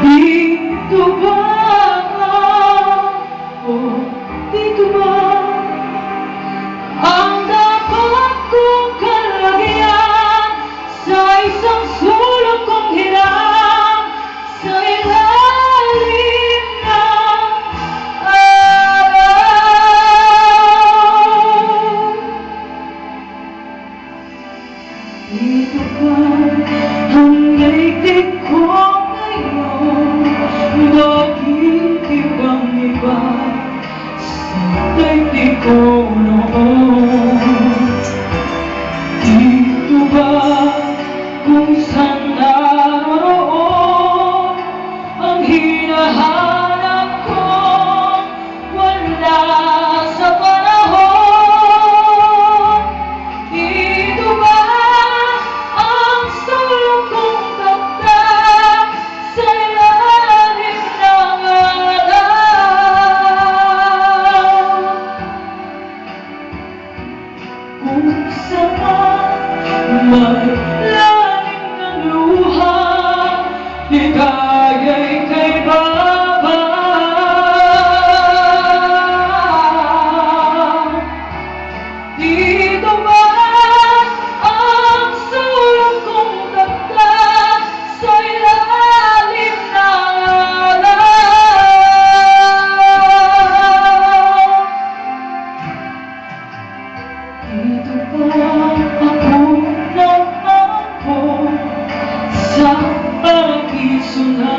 Dito ba? Oh, dito ba ang dapat kong kalagyan sa isang sulok kong hirap sa ilalim ng araw? Dito ba ang daigdig ko ngayon? Bakit ibang iba sa daigdig ko noon? Dito ba kung saan naroon ang hinahanap ko? Wala sa panahon. Dito ba ang sulok kong takdak sa ilalim ng araw? Kung saan may lalim ng luha, ika'y kay Baba. Dito ba ang sulok kong takdak sa ilalim ng araw? Dito ba ako naman sa paraiso na